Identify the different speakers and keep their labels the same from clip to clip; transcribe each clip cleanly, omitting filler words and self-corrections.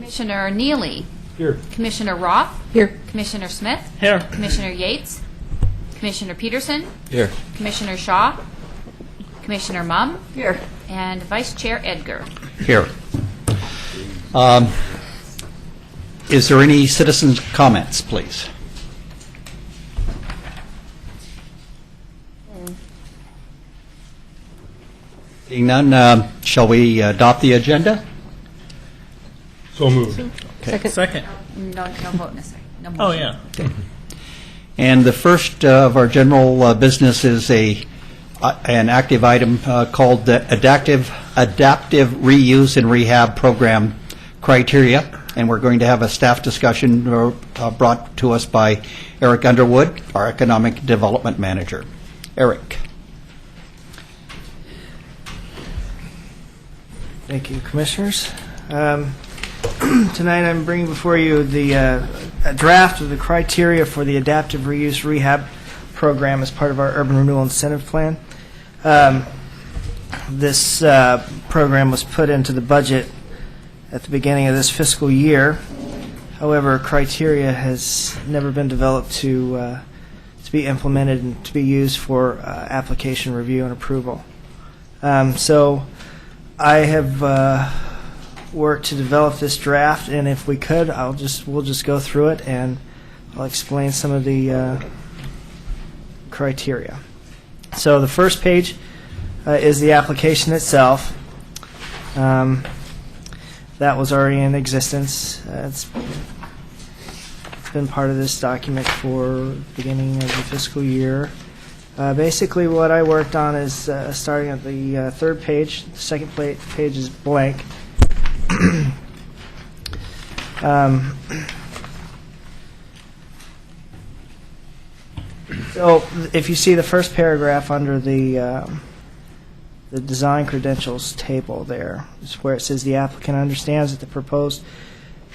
Speaker 1: Commissioner Neely.
Speaker 2: Here.
Speaker 1: Commissioner Roth.
Speaker 3: Here.
Speaker 1: Commissioner Smith.
Speaker 2: Here.
Speaker 1: Commissioner Yates. Commissioner Peterson.
Speaker 2: Here.
Speaker 1: Commissioner Shaw. Commissioner Mumm.
Speaker 3: Here.
Speaker 1: And Vice Chair Edgar.
Speaker 4: Here. Is there any citizens' comments, please? Seeing none, shall we adopt the agenda?
Speaker 2: So moved.
Speaker 3: Second.
Speaker 1: No vote necessary. No
Speaker 2: Oh,
Speaker 1: motion.
Speaker 2: yeah.
Speaker 4: And the first of our general business is an active item called the Adaptive Reuse and Rehab Program Criteria. And we're going to have a staff discussion brought to us by Eric Underwood, our Economic Development Manager. Eric.
Speaker 5: Thank you, Commissioners. Tonight I'm bringing before you a draft of the criteria for the Adaptive Reuse Rehab Program as part of our Urban Renewal Incentive Plan. This program was put into the budget at the beginning of this fiscal year. However, criteria has never been developed to be implemented and to be used for application review and approval. So I have worked to develop this draft, and if we could, we'll just go through it and I'll explain some of the criteria. So the first page is the application itself. That was already in existence. It's been part of this document for the beginning of the fiscal year. Basically, what I worked on is starting at the third page. The second page is blank. So, if you see the first paragraph under the design credentials table, there is where it says the applicant understands that the proposed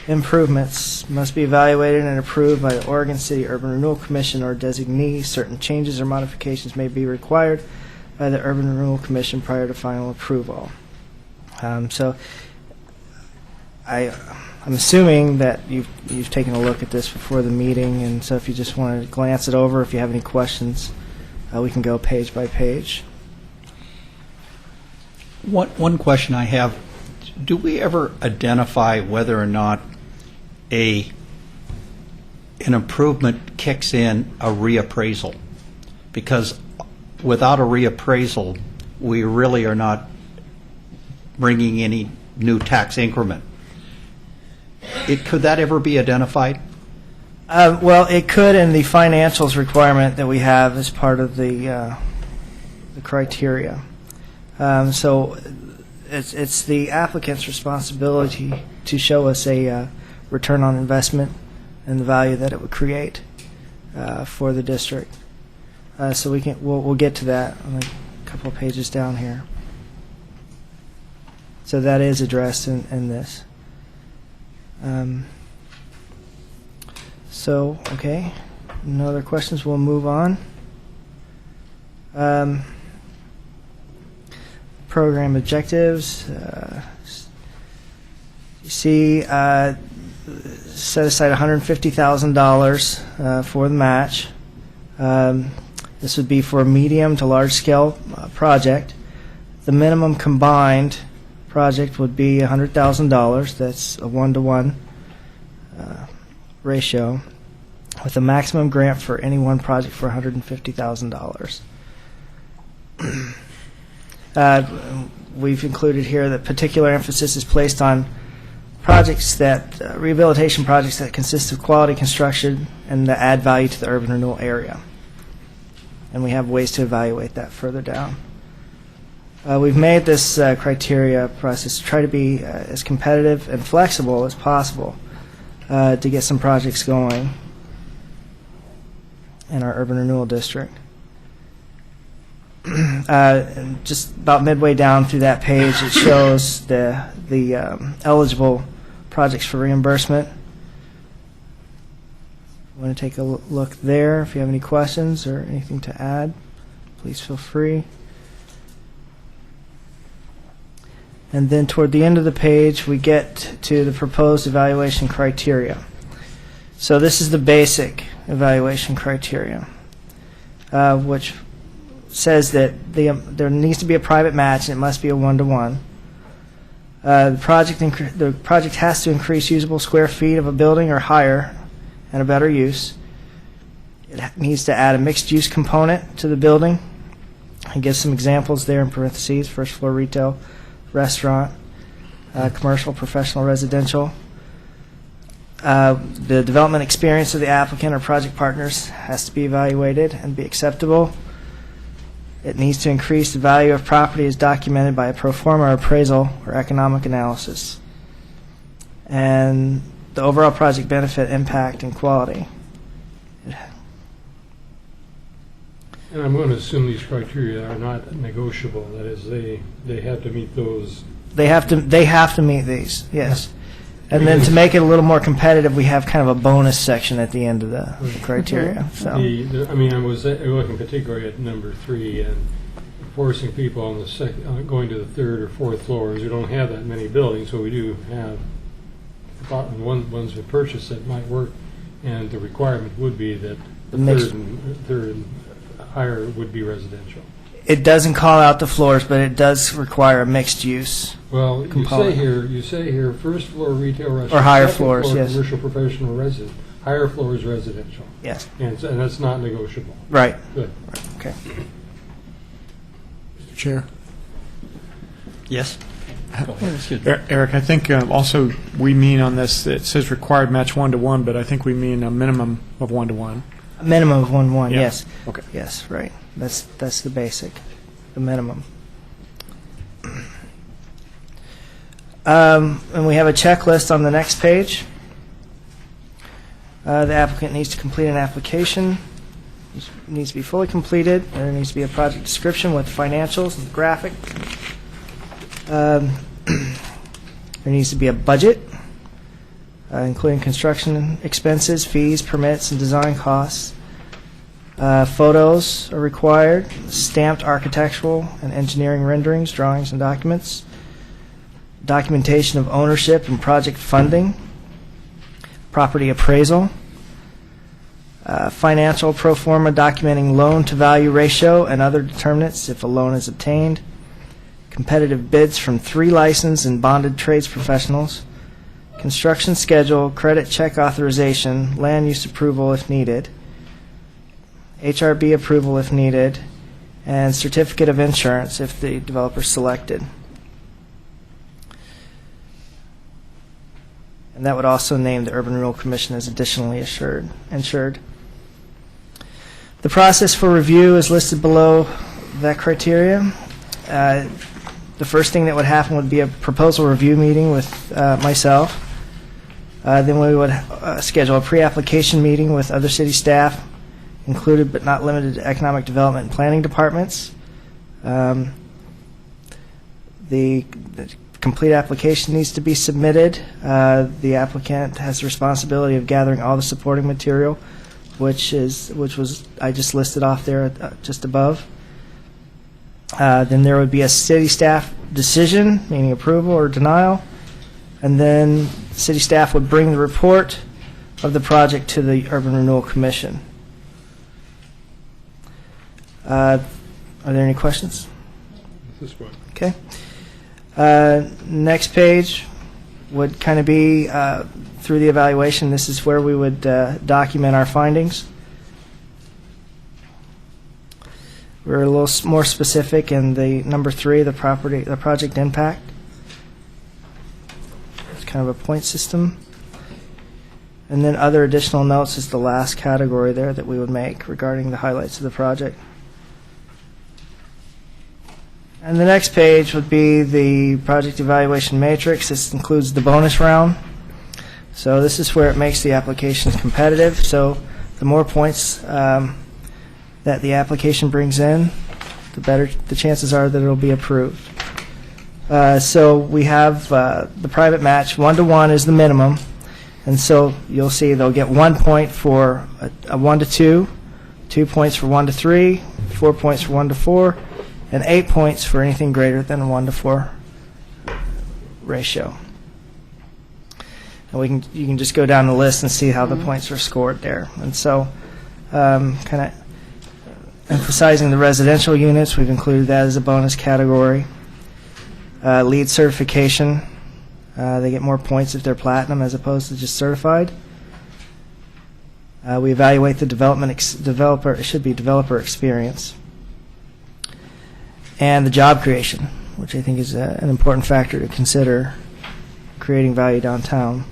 Speaker 5: improvements must be evaluated and approved by the Oregon City Urban Renewal Commission or designee. Certain changes or modifications may be required by the Urban Renewal Commission prior to final approval. So I'm assuming that you've taken a look at this before the meeting, and so if you just want to glance it over, if you have any questions, we can go page by page.
Speaker 4: One question I have, do we ever identify whether or not an improvement kicks in a reappraisal? Because without a reappraisal, we really are not bringing any new tax increment. Could that ever be identified?
Speaker 5: Well, it could in the financials requirement that we have as part of the criteria. So it's the applicant's responsibility to show us a return on investment and the value that it would create for the district. So we'll get to that on a couple of pages down here. So that is addressed in this. So, okay, no other questions. We'll move on. Program objectives. You see, set aside $150,000 for the match. This would be for a medium to large scale project. The minimum combined project would be $100,000. That's a 1-to-1 ratio, with a maximum grant for any one project for $150,000. We've included here that particular emphasis is placed on projects that rehabilitation projects that consist of quality construction and that add value to the urban renewal area. And we have ways to evaluate that further down. We've made this criteria process to try to be as competitive and flexible as possible to get some projects going in our urban renewal district. Just about midway down through that page, it shows the eligible projects for reimbursement. Want to take a look there. If you have any questions or anything to add, please feel free. And then toward the end of the page, we get to the proposed evaluation criteria. So this is the basic evaluation criteria, which says that there needs to be a private match and it must be a 1-to-1. The project has to increase usable square feet of a building or higher and a better use. It needs to add a mixed-use component to the building. I give some examples there in parentheses: first floor retail, restaurant, commercial, professional, residential. The development experience of the applicant or project partners has to be evaluated and be acceptable. It needs to increase the value of property as documented by a pro forma appraisal or economic analysis. And the overall project benefit, impact, and quality.
Speaker 2: And I'm going to assume these criteria are not negotiable. That is, they have to meet those.
Speaker 5: They have to meet these, yes. And then to make it a little more competitive, we have kind of a bonus section at the end of the criteria. So
Speaker 2: I was looking particularly at number 3 and forcing people on the going to the third or fourth floors. We don't have that many buildings, so we do have ones we purchase that might work, and the requirement would be that the third and higher would be residential.
Speaker 5: it doesn't call out the floors, but it does require a mixed use.
Speaker 2: Well,
Speaker 5: component.
Speaker 2: you say here, first floor retail restaurant.
Speaker 5: Or higher
Speaker 2: second
Speaker 5: floors,
Speaker 2: floor
Speaker 5: yes.
Speaker 2: Commercial, professional, resident. Higher floor is residential.
Speaker 5: Yes.
Speaker 2: And that's not negotiable.
Speaker 5: Right.
Speaker 2: Good.
Speaker 5: Okay.
Speaker 3: Mr. Chair.
Speaker 4: Yes?
Speaker 3: Eric, I think also we mean on this, it says required match 1-to-1, but I think we mean a minimum of 1-to-1.
Speaker 5: A minimum of 1-1,
Speaker 3: Yeah.
Speaker 5: yes.
Speaker 3: Okay.
Speaker 5: Yes, right. That's the basic, the minimum. And we have a checklist on the next page. The applicant needs to complete an application. It needs to be fully completed. There needs to be a project description with financials and graphic. There needs to be a budget, including construction expenses, fees, permits, and design costs. Photos are required, stamped architectural and engineering renderings, drawings, and documents. Documentation of ownership and project funding. Property appraisal. Financial pro forma documenting loan-to-value ratio and other determinants if a loan is obtained. Competitive bids from 3 licensed and bonded trades professionals. Construction schedule, credit check authorization, land use approval if needed. HRB approval if needed, and certificate of insurance if the developer selected. And that would also name the Urban Renewal Commission as additionally insured. The process for review is listed below that criteria. The first thing that would happen would be a proposal review meeting with myself. Then we would schedule a pre-application meeting with other city staff, included but not limited to economic development and planning departments. The complete application needs to be submitted. The applicant has the responsibility of gathering all the supporting material, which was I just listed off there just above. Then there would be a city staff decision, meaning approval or denial, and then city staff would bring the report of the project to the Urban Renewal Commission. Are there any questions?
Speaker 2: This one.
Speaker 5: Okay. Next page would kind of be through the evaluation. This is where we would document our findings. We're a little more specific in the number 3, the project impact. It's kind of a point system. And then other additional notes is the last category there that we would make regarding the highlights of the project. And the next page would be the project evaluation matrix. This includes the bonus round. So this is where it makes the applications competitive. So the more points that the application brings in, the better the chances are that it'll be approved. So we have the private match. 1-to-1 is the minimum. And so you'll see they'll get 1 point for a 1-to-2, 2 points for 1-to-3, 4 points for 1-to-4, and 8 points for anything greater than a 1-to-4 ratio. And you can just go down the list and see how the points are scored there. And so, kind of emphasizing the residential units, we've included that as a bonus category. LEED certification, they get more points if they're platinum as opposed to just certified. We evaluate the developer. It should be developer experience, and the job creation, which I think is an important factor to consider creating value downtown.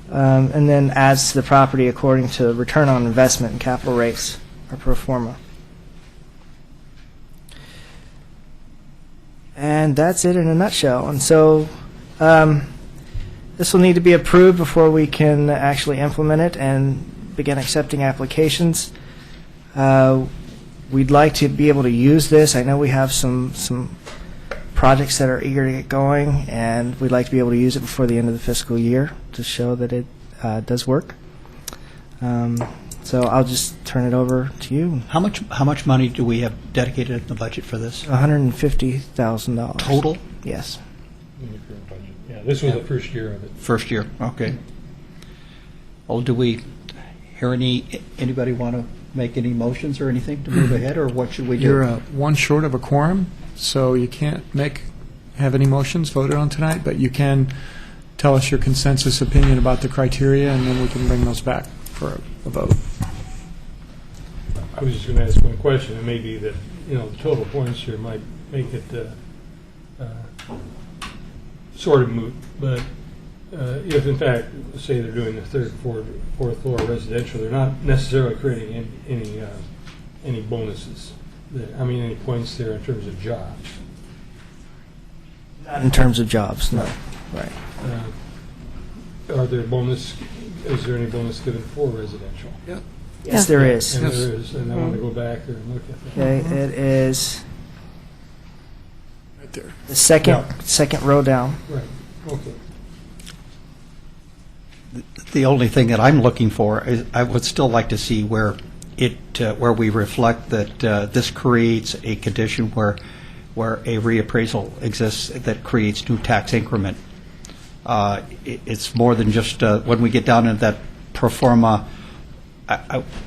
Speaker 5: And then adds to the property according to return on investment and capital rates, or pro forma. And that's it in a nutshell. And so this will need to be approved before we can actually implement it and begin accepting applications. We'd like to be able to use this. I know we have some projects that are eager to get going, and we'd like to be able to use it before the end of the fiscal year to show that it does work. So I'll just turn it over to you.
Speaker 4: How much money do we have dedicated in the budget for this?
Speaker 5: $150,000
Speaker 4: Total?
Speaker 5: Yes.
Speaker 2: In the current budget. Yeah, this was the first year of it.
Speaker 4: First year, okay. Well, do we hear anybody want to make any motions or anything to move ahead, or what should we do?
Speaker 3: You're one short of a quorum, so you can't have any motions voted on tonight, but you can tell us your consensus opinion about the criteria, and then we can bring those back for a vote.
Speaker 2: I was just going to ask one question. It may be that, the total points here might make it sort of moot, but if in fact, say they're doing the third, fourth floor residential, they're not necessarily creating any bonuses. Any points there in terms of jobs.
Speaker 5: Not in terms of jobs, no. Right.
Speaker 2: Is there any bonus given for residential?
Speaker 3: Yep.
Speaker 5: Yes, there is.
Speaker 2: And there is, and I want to go back there and look at that.
Speaker 5: Okay, it is
Speaker 3: Right there.
Speaker 5: the second row down.
Speaker 2: Right, okay.
Speaker 4: The only thing that I'm looking for is I would still like to see where we reflect that this creates a condition where a reappraisal exists that creates new tax increment. It's more than just when we get down into that pro forma.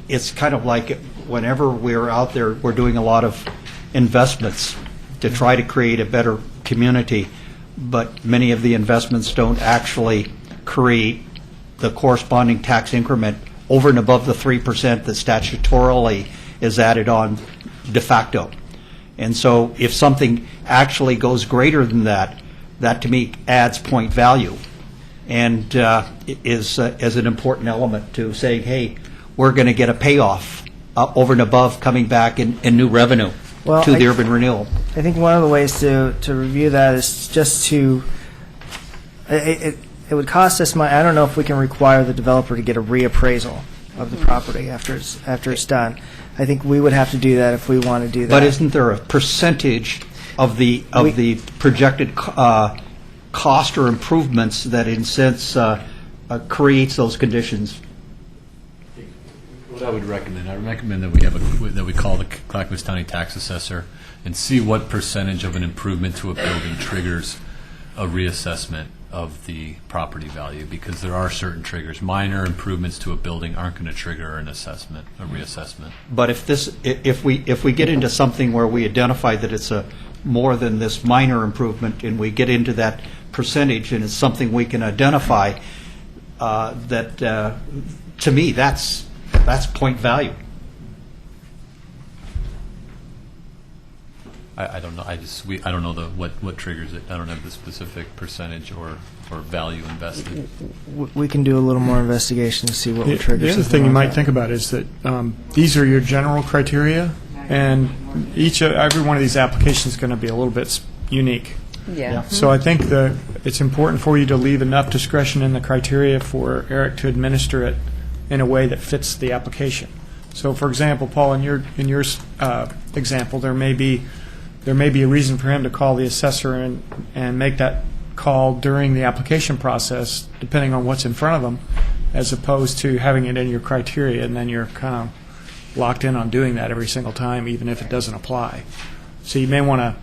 Speaker 4: It's kind of like whenever we're out there, we're doing a lot of investments to try to create a better community, but many of the investments don't actually create the corresponding tax increment over and above the 3% that statutorily is added on de facto. And so if something actually goes greater than that, that to me adds point value and is an important element to saying, hey, we're going to get a payoff over and above coming back in new revenue to the urban renewal.
Speaker 5: I think one of the ways to review that is just to it would cost us money. I don't know if we can require the developer to get a reappraisal of the property after it's done. I think we would have to do that if we want to do that.
Speaker 4: But isn't there a percentage of the projected cost or improvements that in sense creates those conditions?
Speaker 6: What I would recommend that we call the Clackamas County tax assessor and see what percentage of an improvement to a building triggers a reassessment of the property value, because there are certain triggers. Minor improvements to a building aren't going to trigger an assessment, a reassessment.
Speaker 4: But if we get into something where we identify that it's a more than this minor improvement, and we get into that percentage, and it's something we can identify, to me that's point value.
Speaker 6: I don't know. I don't know what triggers it. I don't have the specific percentage or value invested.
Speaker 5: We can do a little more investigation to see what would trigger.
Speaker 3: The other thing you might think about is that these are your general criteria, and every one of these applications is going to be a little bit unique.
Speaker 7: Yeah.
Speaker 3: So I think it's important for you to leave enough discretion in the criteria for Eric to administer it in a way that fits the application. So, for example, Paul, in your example, there may be a reason for him to call the assessor and make that call during the application process, depending on what's in front of them, as opposed to having it in your criteria, and then you're kind of locked in on doing that every single time, even if it doesn't apply. So you may want to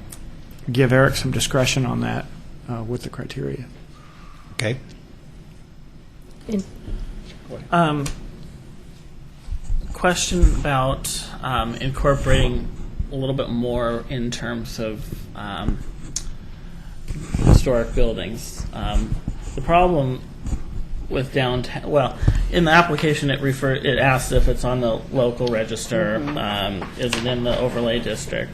Speaker 3: give Eric some discretion on that with the criteria.
Speaker 4: Okay.
Speaker 7: Question about incorporating a little bit more in terms of historic buildings. The problem with downtown, well, in the application it asks if it's on the local register, is it in the overlay district.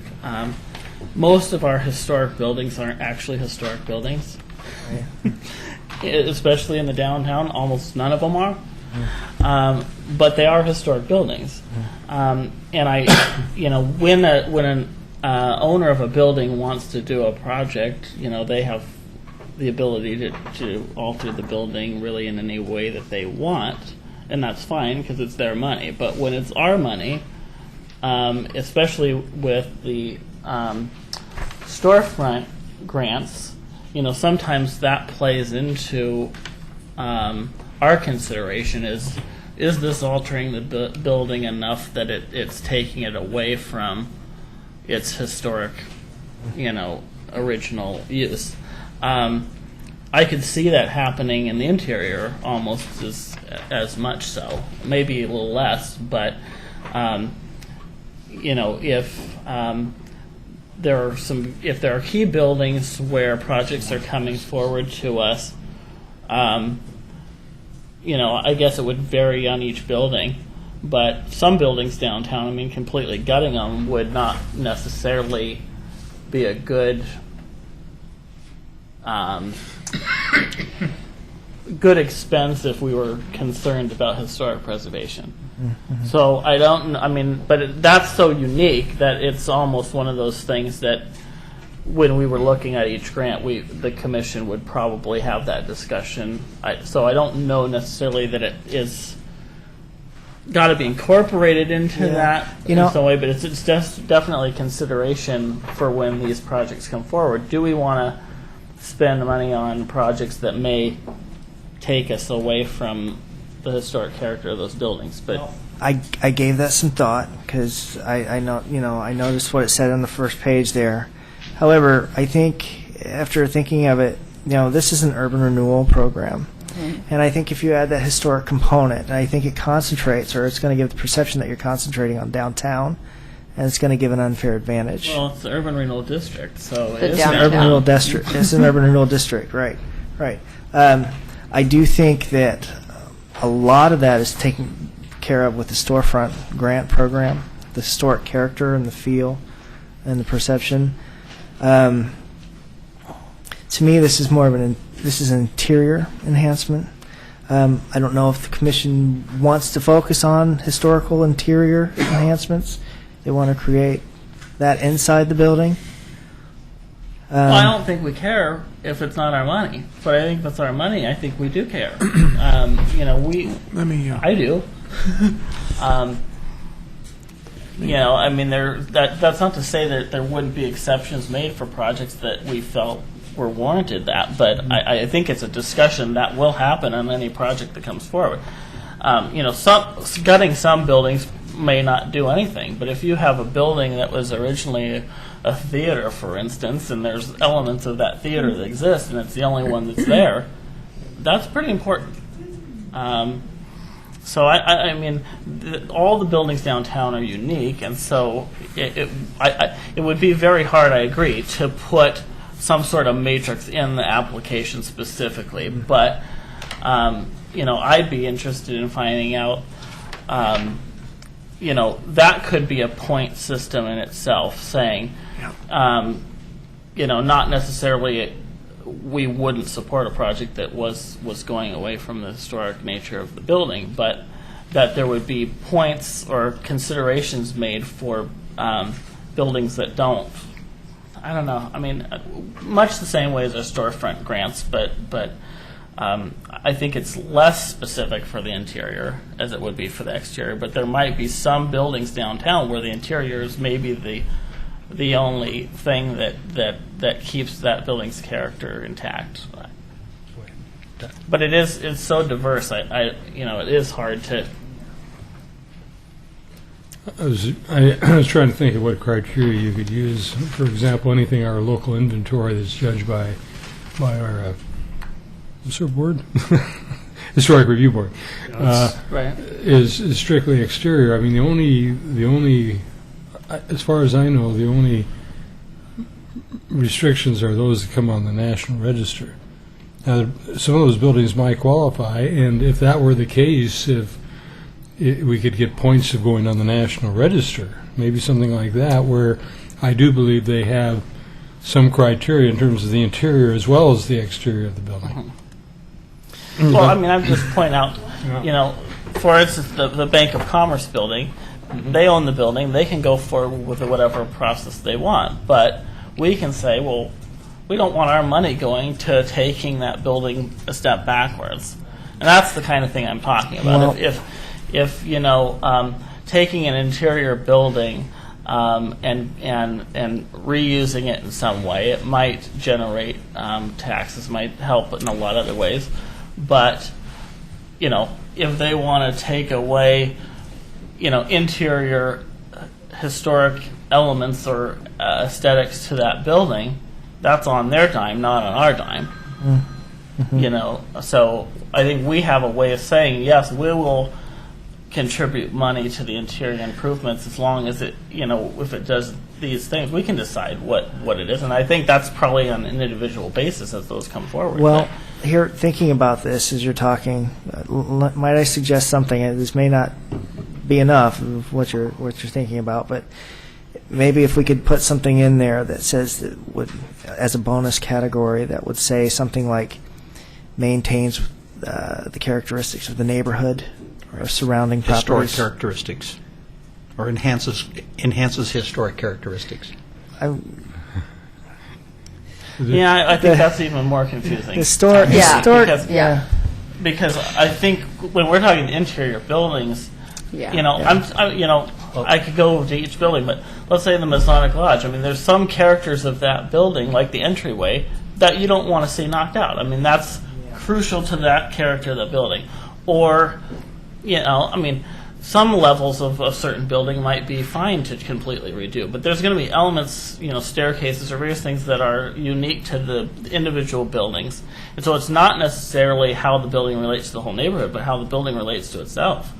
Speaker 7: Most of our historic buildings aren't actually historic buildings. Especially in the downtown, almost none of them are. But they are historic buildings. And when an owner of a building wants to do a project, they have the ability to alter the building really in any way that they want, and that's fine because it's their money. But when it's our money, especially with the storefront grants, sometimes that plays into our consideration is this altering the building enough that it's taking it away from its historic, original use. I could see that happening in the interior almost as much so, maybe a little less, but if there are key buildings where projects are coming forward to us, I guess it would vary on each building. But some buildings downtown, completely gutting them would not necessarily be a good good expense if we were concerned about historic preservation. Mm-hmm. So that's so unique that it's almost one of those things that when we were looking at each grant, the commission would probably have that discussion. So I don't know necessarily that it is got to be incorporated into that in some way, but it's just definitely consideration for when these projects come forward. Do we want to spend money on projects that may take us away from the historic character of those buildings? But
Speaker 5: I gave that some thought because I noticed what it said on the first page there. However, I think after thinking of it, this is an urban renewal program. And I think if you add that historic component, I think it concentrates, or it's going to give the perception that you're concentrating on downtown, and it's going to give an unfair advantage.
Speaker 7: Well, it's the urban renewal district, so
Speaker 1: The
Speaker 7: it is
Speaker 1: downtown.
Speaker 5: An urban renewal district. It's an urban renewal district, right? I do think that a lot of that is taken care of with the storefront grant program, the historic character and the feel and the perception. To me, this is more of an interior enhancement. I don't know if the commission wants to focus on historical interior enhancements. They want to create that inside the building.
Speaker 7: Well, I don't think we care if it's not our money, but I think if it's our money, I think we do care. I do. That's not to say that there wouldn't be exceptions made for projects that we felt were warranted that, but I think it's a discussion that will happen on any project that comes forward. Gutting some buildings may not do anything, but if you have a building that was originally a theater, for instance, and there's elements of that theater that exist, and it's the only one that's there, that's pretty important. So all the buildings downtown are unique, and so it would be very hard, I agree, to put some sort of matrix in the application specifically, but I'd be interested in finding out. That could be a point system in itself, saying, not necessarily we wouldn't support a project that was going away from the historic nature of the building, but that there would be points or considerations made for buildings that don't. I don't know. Much the same way as our storefront grants, but I think it's less specific for the interior as it would be for the exterior. But there might be some buildings downtown where the interior is maybe the only thing that keeps that building's character intact. But it's so diverse. It is hard to.
Speaker 2: I was trying to think of what criteria you could use. For example, anything in our local inventory that's judged by by our what's our board? Historic Review Board.
Speaker 7: Right.
Speaker 2: Is strictly exterior. I mean, the only, as far as I know, the only restrictions are those that come on the National Register. Now, some of those buildings might qualify, and if that were the case, we could get points of going on the National Register, maybe something like that, where I do believe they have some criteria in terms of the interior as well as the exterior of the building.
Speaker 7: Well, I mean, I'm just pointing out, for instance, the Bank of Commerce building, they own the building. They can go forward with whatever process they want. But we can say, well, we don't want our money going to taking that building a step backwards. And that's the kind of thing I'm talking about.
Speaker 5: Well,
Speaker 7: if taking an interior building and reusing it in some way, it might generate taxes, might help in a lot of other ways. But, if they want to take away, interior historic elements or aesthetics to that building, that's on their dime, not on our dime. So I think we have a way of saying, yes, we will contribute money to the interior improvements as long as it, if it does these things, we can decide what it is. And I think that's probably on an individual basis as those come forward.
Speaker 5: Well, here, thinking about this as you're talking, might I suggest something? And this may not be enough of what you're thinking about, but maybe if we could put something in there that says that would, as a bonus category, that would say something like maintains the characteristics of the neighborhood or surrounding
Speaker 4: Historic
Speaker 5: properties.
Speaker 4: characteristics, or enhances historic characteristics.
Speaker 7: Yeah, I think that's even more confusing.
Speaker 5: Historic,
Speaker 7: Because-
Speaker 1: yeah.
Speaker 7: Because I think when we're talking interior buildings,
Speaker 1: Yeah.
Speaker 7: I could go to each building, but let's say the Masonic Lodge. I mean, there's some characters of that building, like the entryway, that you don't want to see knocked out. I mean, that's crucial to that character of the building. Or, some levels of a certain building might be fine to completely redo, but there's going to be elements, staircases or various things that are unique to the individual buildings. And so it's not necessarily how the building relates to the whole neighborhood, but how the building relates to itself.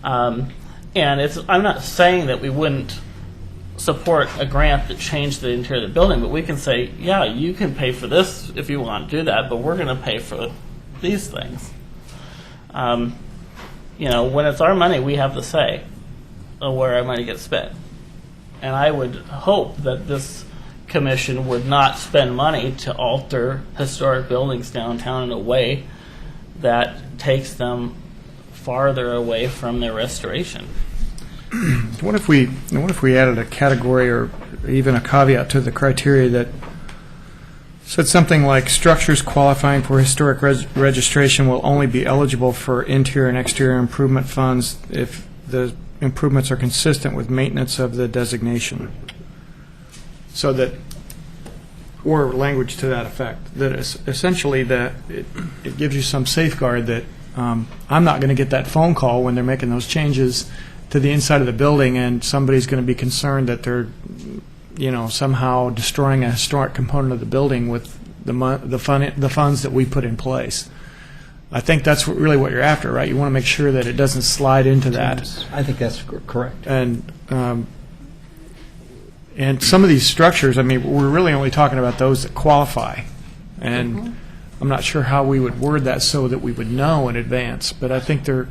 Speaker 7: And I'm not saying that we wouldn't support a grant that changed the interior of the building, but we can say, yeah, you can pay for this if you want to do that, but we're going to pay for these things. When it's our money, we have the say of where our money gets spent. And I would hope that this commission would not spend money to alter historic buildings downtown in a way that takes them farther away from their restoration.
Speaker 3: What if we added a category or even a caveat to the criteria that said something like structures qualifying for historic registration will only be eligible for interior and exterior improvement funds if the improvements are consistent with maintenance of the designation. So that, or language to that effect, that essentially that it gives you some safeguard that I'm not going to get that phone call when they're making those changes to the inside of the building and somebody's going to be concerned that they're somehow destroying a historic component of the building with the funds that we put in place. I think that's really what you're after, right? You want to make sure that it doesn't slide into that.
Speaker 4: I think that's correct.
Speaker 3: And some of these structures, we're really only talking about those that qualify. And I'm not sure how we would word that so that we would know in advance, but I think there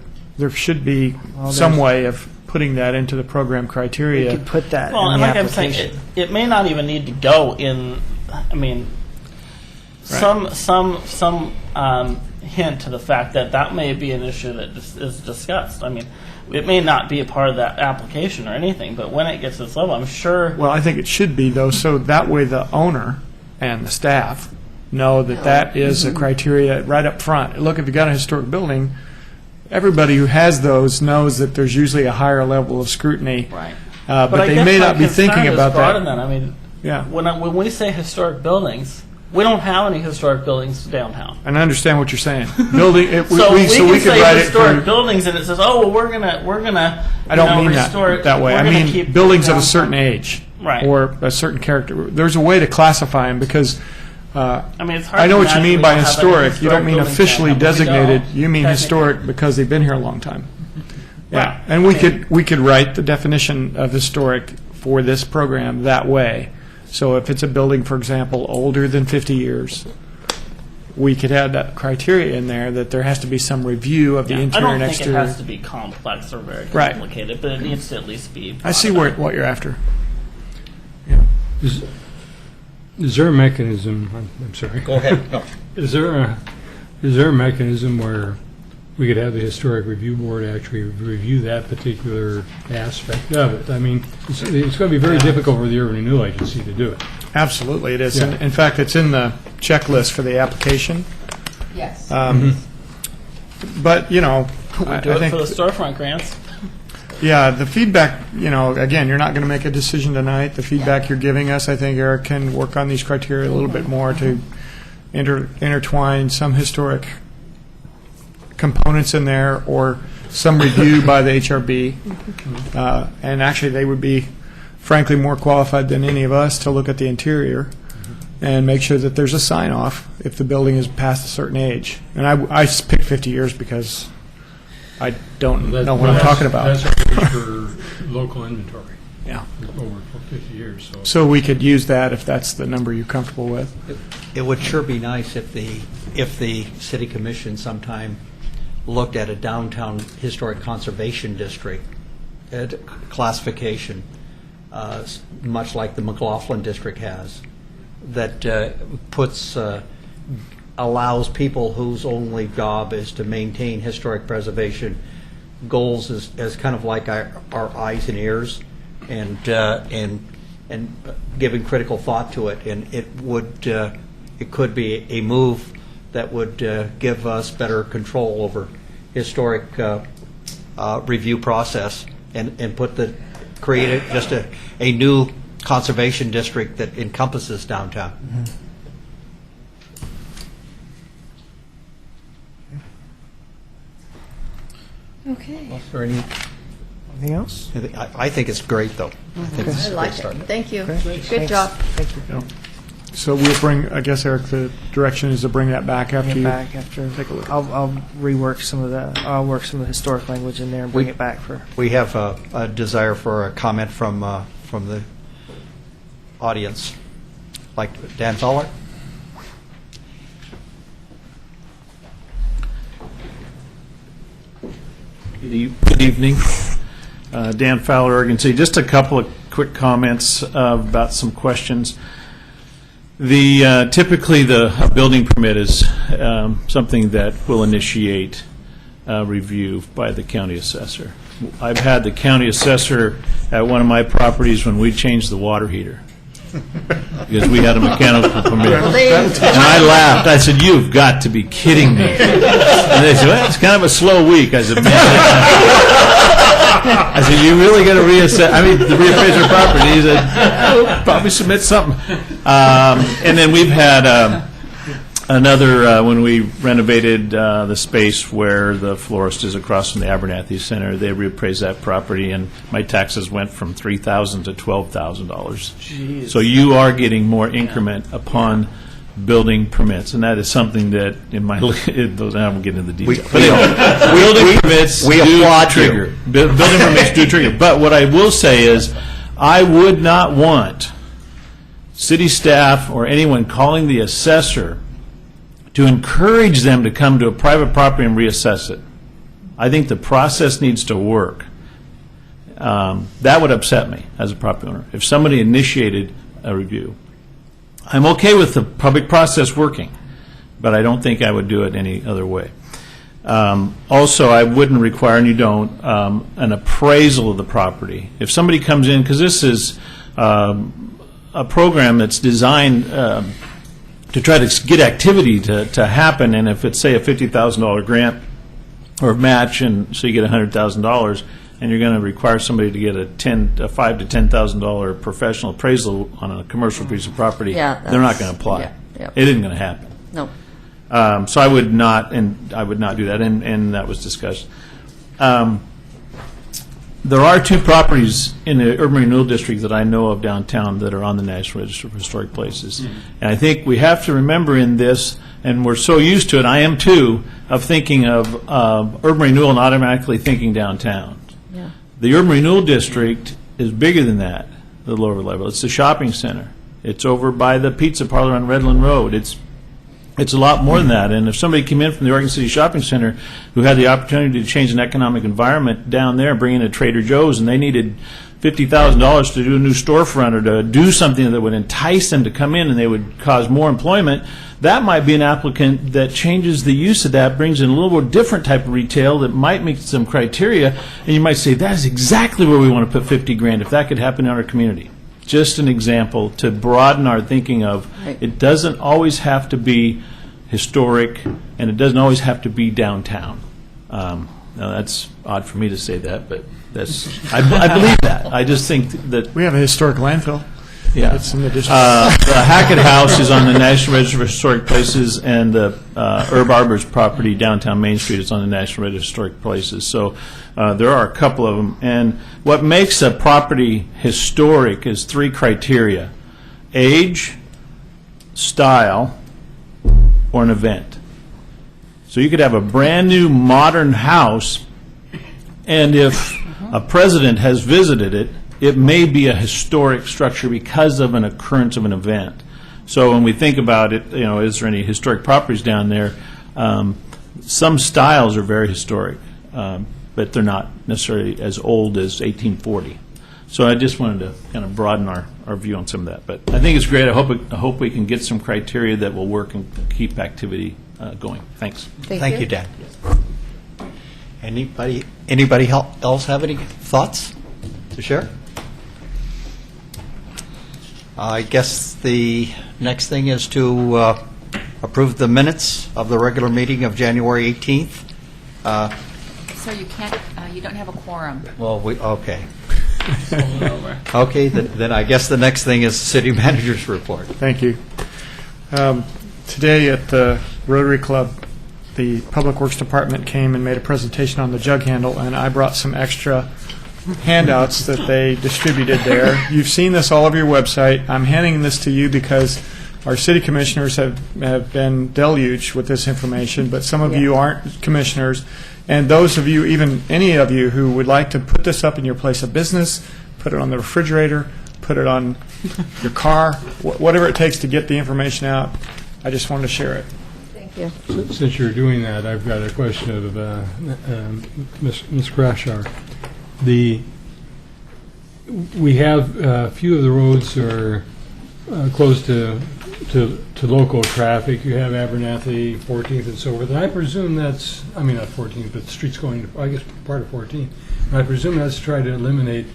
Speaker 3: should be some way of putting that into the program criteria.
Speaker 5: You could put that
Speaker 7: Well,
Speaker 5: in
Speaker 7: and
Speaker 5: the
Speaker 7: like I'm
Speaker 5: application.
Speaker 7: saying, it may not even need to go in. Some hint to the fact that may be an issue that is discussed. It may not be a part of that application or anything, but when it gets to this level, I'm sure.
Speaker 3: Well, I think it should be, though, so that way the owner and the staff know that is a criteria right up front. Look, if you've got a historic building, everybody who has those knows that there's usually a higher level of scrutiny.
Speaker 7: Right.
Speaker 3: But
Speaker 7: I
Speaker 3: they
Speaker 7: guess
Speaker 3: may
Speaker 7: my
Speaker 3: not be
Speaker 7: concern
Speaker 3: thinking
Speaker 7: is
Speaker 3: about
Speaker 7: broader
Speaker 3: that.
Speaker 7: than
Speaker 3: Yeah.
Speaker 7: When we say historic buildings, we don't have any historic buildings downtown.
Speaker 3: And I understand what you're saying. Building,
Speaker 7: So we can
Speaker 3: could
Speaker 7: say
Speaker 3: write it
Speaker 7: historic
Speaker 3: for.
Speaker 7: buildings, and it says, "Oh, well, we're gonna."
Speaker 3: I don't mean
Speaker 7: restore it.
Speaker 3: that way.
Speaker 7: We're
Speaker 3: I
Speaker 7: gonna
Speaker 3: mean
Speaker 7: keep
Speaker 3: buildings of a
Speaker 7: downtown.
Speaker 3: certain age,
Speaker 7: Right.
Speaker 3: or a certain character. There's a way to classify them because
Speaker 7: I mean, it's hard.
Speaker 3: I know
Speaker 7: to
Speaker 3: what you
Speaker 7: imagine
Speaker 3: mean
Speaker 7: we
Speaker 3: by
Speaker 7: don't have
Speaker 3: historic.
Speaker 7: any
Speaker 3: You don't mean
Speaker 7: building
Speaker 3: officially
Speaker 7: plan, but we
Speaker 3: designated.
Speaker 7: don't,
Speaker 3: You mean
Speaker 7: technically.
Speaker 3: historic because they've been here a long time. Yeah,
Speaker 7: Right.
Speaker 3: and we could write the definition of historic for this program that way. So if it's a building, for example, older than 50 years, we could add that criteria in there that there has to be some review of the
Speaker 7: Yeah, I
Speaker 3: interior
Speaker 7: don't
Speaker 3: and
Speaker 7: think
Speaker 3: exterior.
Speaker 7: it has to be complex or very
Speaker 3: Right.
Speaker 7: complicated, but it needs to at least be.
Speaker 3: I see
Speaker 7: thought about.
Speaker 3: what you're after.
Speaker 2: Is there a mechanism, I'm sorry.
Speaker 4: Go ahead. No.
Speaker 2: Is there a mechanism where we could have the Historic Review Board actually review that particular aspect of it? I mean, it's going to be very difficult for the Urban Renewal Agency to do it.
Speaker 3: Absolutely, it is.
Speaker 2: Yeah.
Speaker 3: In fact, it's in the checklist for the application.
Speaker 1: Yes.
Speaker 3: But, you know,
Speaker 7: We
Speaker 3: I
Speaker 7: do it
Speaker 3: think,
Speaker 7: for the storefront grants.
Speaker 3: yeah, the feedback, you know, again, you're not going to make a decision tonight. The feedback you're giving us, I think Eric can work on these criteria a little bit more to intertwine some historic components in there or some review by the HRB. And actually, they would be, frankly, more qualified than any of us to look at the interior and make sure that there's a sign-off if the building is past a certain age. And I picked 50 years because I don't know what I'm talking about.
Speaker 2: That's our age for local inventory,
Speaker 3: Yeah.
Speaker 2: over 50 years, so.
Speaker 3: So we could use that if that's the number you're comfortable with.
Speaker 4: It would sure be nice if the city commission sometime looked at a downtown historic conservation district classification, much like the McLaughlin district has, that allows people whose only job is to maintain historic preservation goals as kind of like our eyes and ears, and giving critical thought to it, and it could be a move that would give us better control over historic review process and create just a new conservation district that encompasses downtown.
Speaker 5: Mm-hmm.
Speaker 1: Okay.
Speaker 4: Is there any?
Speaker 5: Anything else?
Speaker 4: I think it's great, though. I think
Speaker 5: Okay.
Speaker 4: it's
Speaker 1: I
Speaker 4: a
Speaker 1: like
Speaker 4: great
Speaker 1: it.
Speaker 4: start.
Speaker 1: Thank you.
Speaker 5: Okay.
Speaker 1: Good
Speaker 5: Thanks.
Speaker 1: job.
Speaker 5: Thank you.
Speaker 3: So we'll bring, I guess, Eric, the direction is to bring that back after
Speaker 5: Bring it
Speaker 3: you.
Speaker 5: back after.
Speaker 3: take a look.
Speaker 5: I'll rework some of the. I'll work some of the historic language in there and bring
Speaker 4: We-
Speaker 5: it back for.
Speaker 4: We have a desire for a comment from the audience. Like Dan Fowler?
Speaker 8: Good evening. Dan Fowler, Oregon City. Just a couple of quick comments about some questions. Typically, a building permit is something that will initiate review by the county assessor. I've had the county assessor at one of my properties when we changed the water heater because we had a mechanical permit. And I laughed. I said, "You've got to be kidding me." And they said, "Well, it's kind of a slow week." I said, "You really got to reassess? I mean, the reappraise our property." He said, "We'll probably submit something." And then we've had another when we renovated the space where the florist is across from the Abernathy Center. They reappraised that property, and my taxes went from $3,000 to $12,000. So you are getting more increment upon building permits, and that is something that in my those I won't get into the details. But anyway, building permits
Speaker 4: we
Speaker 8: do
Speaker 4: applaud
Speaker 8: trigger.
Speaker 4: you.
Speaker 8: Building permits do trigger. But what I will say is, I would not want city staff or anyone calling the assessor to encourage them to come to a private property and reassess it. I think the process needs to work. That would upset me as a property owner if somebody initiated a review. I'm okay with the public process working, but I don't think I would do it any other way. Also, I wouldn't require, and you don't, an appraisal of the property. If somebody comes in, because this is a program that's designed to try to get activity to happen, and if it's, say, a $50,000 grant or match, and so you get $100,000, and you're going to require somebody to get a $5,000 to $10,000 professional appraisal on a commercial piece of property,
Speaker 1: Yeah,
Speaker 8: they're not
Speaker 1: that's-
Speaker 8: going to apply.
Speaker 1: yeah, yep.
Speaker 8: It isn't going to happen.
Speaker 1: No.
Speaker 8: So I would not do that, and that was discussed. there are two properties in the urban renewal district that I know of downtown that are on the National Register of Historic Places. And I think we have to remember in this, and we're so used to it, I am too, of thinking of urban renewal and automatically thinking downtown.
Speaker 1: Yeah.
Speaker 8: The urban renewal district is bigger than that, the lower level. It's the shopping center. It's over by the pizza parlor on Redland Road. It's a lot more than that. And if somebody came in from the Oregon City Shopping Center who had the opportunity to change an economic environment down there, bring in a Trader Joe's, and they needed $50,000 to do a new storefront or to do something that would entice them to come in and they would cause more employment, that might be an applicant that changes the use of that, brings in a little more different type of retail that might meet some criteria, and you might say, that is exactly where we want to put 50 grand if that could happen in our community. Just an example to broaden our thinking of, it doesn't always have to be historic, and it doesn't always have to be downtown. Now, that's odd for me to say that, but that's I believe that. I just think that,
Speaker 3: We have a historic landfill.
Speaker 8: yeah.
Speaker 3: It's in the district.
Speaker 8: The Hackett House is on the National Register of Historic Places, and the Herb Arbor's property downtown Main Street is on the National Register of Historic Places. So there are a couple of them. And what makes a property historic is three criteria: age, style, or an event. So you could have a brand-new modern house, and if a president has visited it, it may be a historic structure because of an occurrence of an event. So when we think about it, is there any historic properties down there? Some styles are very historic, but they're not necessarily as old as 1840. So I just wanted to kind of broaden our view on some of that. But I think it's great. I hope we can get some criteria that will work and keep activity going. Thanks.
Speaker 4: Thank you, Dan. Anybody else have any thoughts to share? I guess the next thing is to approve the minutes of the regular meeting of January 18th.
Speaker 1: So you can't, you don't have a quorum.
Speaker 4: Well, okay. Okay, then I guess the next thing is the city manager's report.
Speaker 3: Thank you. Today at the Rotary Club, the Public Works Department came and made a presentation on the jug handle, and I brought some extra handouts that they distributed there. You've seen this all over your website. I'm handing this to you because our city commissioners have been deluged with this information, but some of you aren't commissioners. And those of you, even any of you, who would like to put this up in your place of business, put it on the refrigerator, put it on your car, whatever it takes to get the information out, I just wanted to share it.
Speaker 5: Thank you.
Speaker 2: Since you're doing that, I've got a question of Ms. Crashar. We have a few of the roads are close to local traffic. You have Abernathy, 14th, and so forth. And I presume that's, I mean, not 14th, but the streets going, I guess, part of 14th. And I presume that's to try to eliminate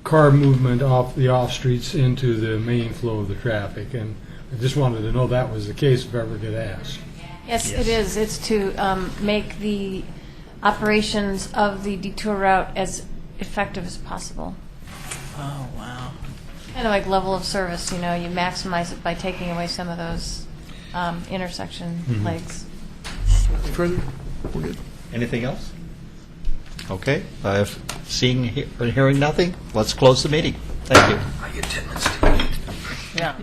Speaker 2: car movement off the off-streets into the main flow of the traffic. And I just wanted to know that was the case if I ever get asked.
Speaker 9: Yes, it is. It's to make the operations of the detour route as effective as possible.
Speaker 7: Oh, wow.
Speaker 9: Kind of like level of service, you maximize it by taking away some of those intersection legs.
Speaker 3: Further? We're good.
Speaker 4: Anything else? Okay, seeing or hearing nothing, let's close the meeting. Thank you.
Speaker 7: Yeah.